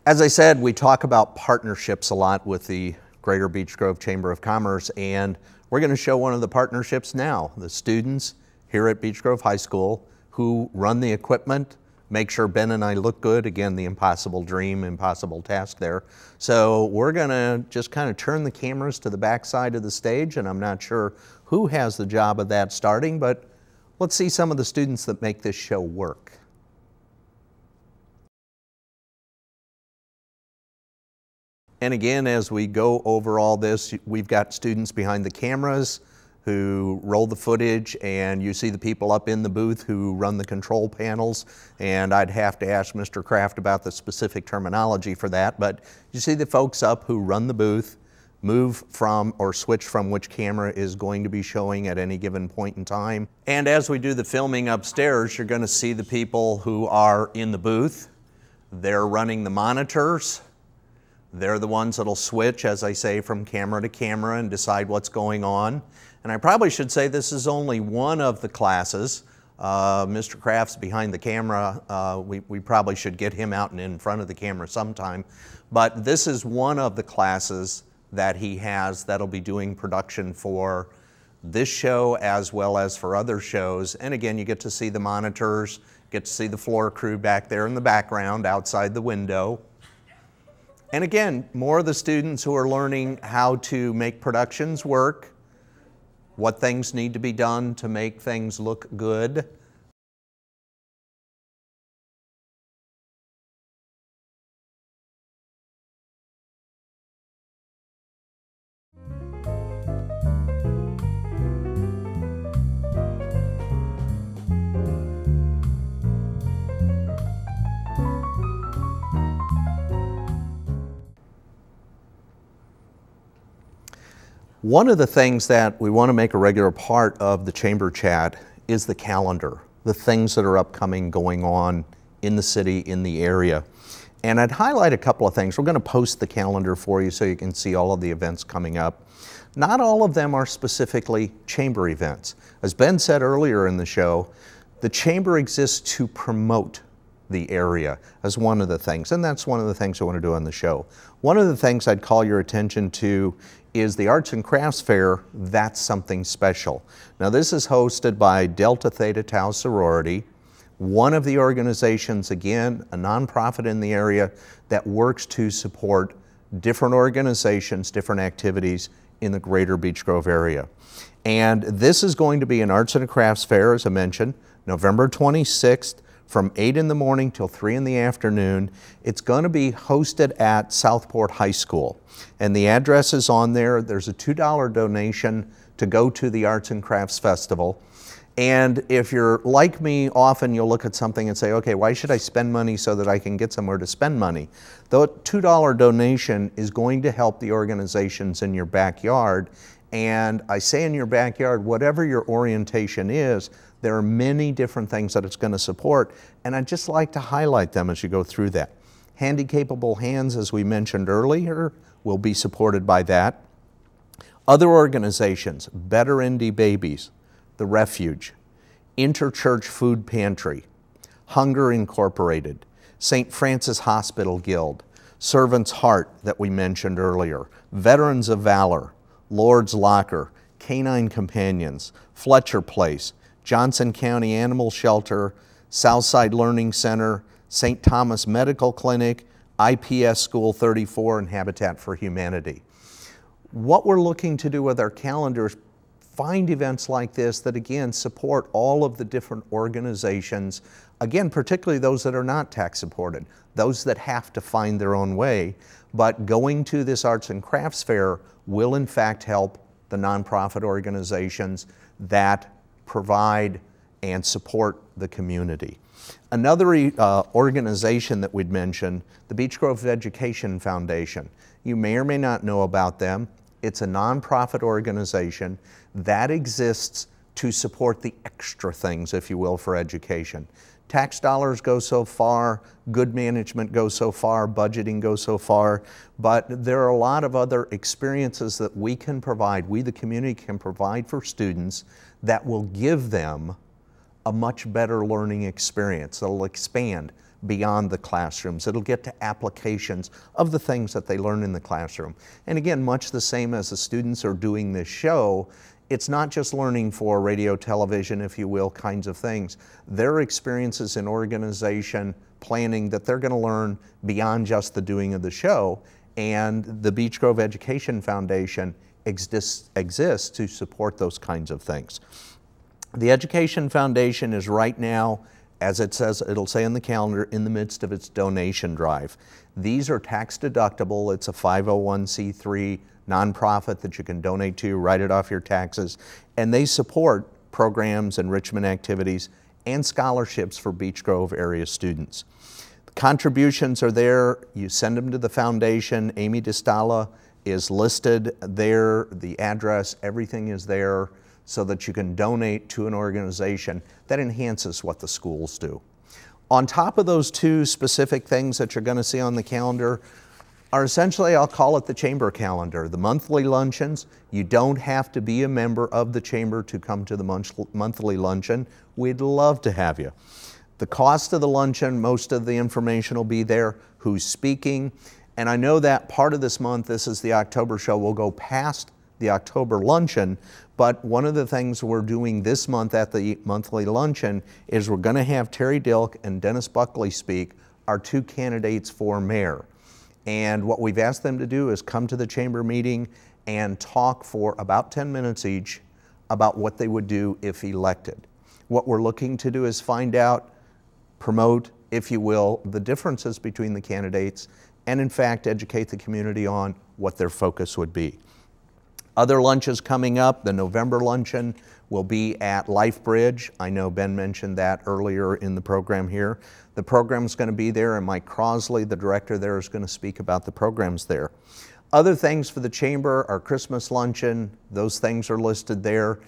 As I said, we talk about partnerships a lot with the Greater Beech Grove Chamber of Commerce, and we're going to show one of the partnerships now. The students here at Beech Grove High School who run the equipment, make sure Ben and I look good. Again, the impossible dream, impossible task there. So we're going to just kind of turn the cameras to the back side of the stage, and I'm not sure who has the job of that starting, but let's see some of the students that make this show work. And again, as we go over all this, we've got students behind the cameras who roll the footage, and you see the people up in the booth who run the control panels. And I'd have to ask Mr. Kraft about the specific terminology for that, but you see the folks up who run the booth, move from or switch from which camera is going to be showing at any given point in time. And as we do the filming upstairs, you're going to see the people who are in the booth. They're running the monitors. They're the ones that'll switch, as I say, from camera to camera and decide what's going on. And I probably should say this is only one of the classes. Mr. Kraft's behind the camera. We probably should get him out and in front of the camera sometime. But this is one of the classes that he has that'll be doing production for this show as well as for other shows. And again, you get to see the monitors, get to see the floor crew back there in the background outside the window. And again, more of the students who are learning how to make productions work, what things need to be done to make things look good. One of the things that we want to make a regular part of the Chamber Chat is the calendar, the things that are upcoming, going on in the city, in the area. And I'd highlight a couple of things. We're going to post the calendar for you so you can see all of the events coming up. Not all of them are specifically Chamber events. As Ben said earlier in the show, the Chamber exists to promote the area as one of the things, and that's one of the things I want to do on the show. One of the things I'd call your attention to is the Arts and Crafts Fair. That's something special. Now, this is hosted by Delta Theta Tau Sorority, one of the organizations, again, a nonprofit in the area that works to support different organizations, different activities in the greater Beech Grove area. And this is going to be an Arts and Crafts Fair, as I mentioned, November 26th, from 8 in the morning till 3 in the afternoon. It's going to be hosted at Southport High School. And the address is on there. There's a $2 donation to go to the Arts and Crafts Festival. And if you're like me, often you'll look at something and say, okay, why should I spend money so that I can get somewhere to spend money? The $2 donation is going to help the organizations in your backyard. And I say in your backyard, whatever your orientation is, there are many different things that it's going to support, and I'd just like to highlight them as you go through that. Handy-capable Hands, as we mentioned earlier, will be supported by that. Other organizations, Better Indy Babies, The Refuge, Interchurch Food Pantry, Hunger Incorporated, St. Francis Hospital Guild, Servant's Heart that we mentioned earlier, Veterans of Valor, Lord's Locker, Canine Companions, Fletcher Place, Johnson County Animal Shelter, Southside Learning Center, St. Thomas Medical Clinic, IPS School 34, and Habitat for Humanity. What we're looking to do with our calendar is find events like this that, again, support all of the different organizations, again, particularly those that are not tax supported, those that have to find their own way. But going to this Arts and Crafts Fair will, in fact, help the nonprofit organizations that provide and support the community. Another organization that we'd mention, the Beech Grove Education Foundation. You may or may not know about them. It's a nonprofit organization that exists to support the extra things, if you will, for education. Tax dollars go so far, good management goes so far, budgeting goes so far, but there are a lot of other experiences that we can provide, we the community can provide for students that will give them a much better learning experience. That'll expand beyond the classrooms. It'll get to applications of the things that they learn in the classroom. And again, much the same as the students are doing this show, it's not just learning for radio, television, if you will, kinds of things. Their experiences in organization, planning, that they're going to learn beyond just the doing of the show. And the Beech Grove Education Foundation exists to support those kinds of things. The Education Foundation is right now, as it'll say on the calendar, in the midst of its donation drive. These are tax deductible. It's a 501c3 nonprofit that you can donate to, write it off your taxes, and they support programs, enrichment activities, and scholarships for Beech Grove area students. The contributions are there. You send them to the foundation. Amy DiStalla is listed there, the address, everything is there so that you can donate to an organization that enhances what the schools do. On top of those two specific things that you're going to see on the calendar are essentially, I'll call it the chamber calendar. The monthly luncheons, you don't have to be a member of the chamber to come to the monthly luncheon. We'd love to have you. The cost of the luncheon, most of the information will be there, who's speaking, and I know that part of this month, this is the October show, will go past the October luncheon, but one of the things we're doing this month at the monthly luncheon is we're going to have Terry Dilk and Dennis Buckley speak, our two candidates for mayor. And what we've asked them to do is come to the chamber meeting and talk for about 10 minutes each about what they would do if elected. What we're looking to do is find out, promote, if you will, the differences between the candidates and in fact educate the community on what their focus would be. Other lunches coming up, the November luncheon will be at Life Bridge. I know Ben mentioned that earlier in the program here. The program's going to be there, and Mike Crosley, the director there, is going to speak about the programs there. Other things for the chamber, our Christmas luncheon, those things are listed there.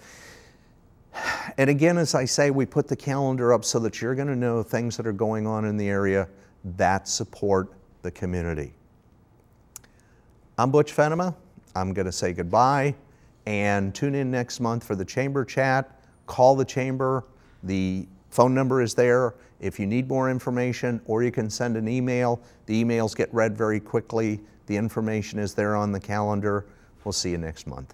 And again, as I say, we put the calendar up so that you're going to know things that are going on in the area that support the community. I'm Butch Fenema. I'm going to say goodbye and tune in next month for the chamber chat. Call the chamber. The phone number is there if you need more information, or you can send an email. The emails get read very quickly. The information is there on the calendar. We'll see you next month.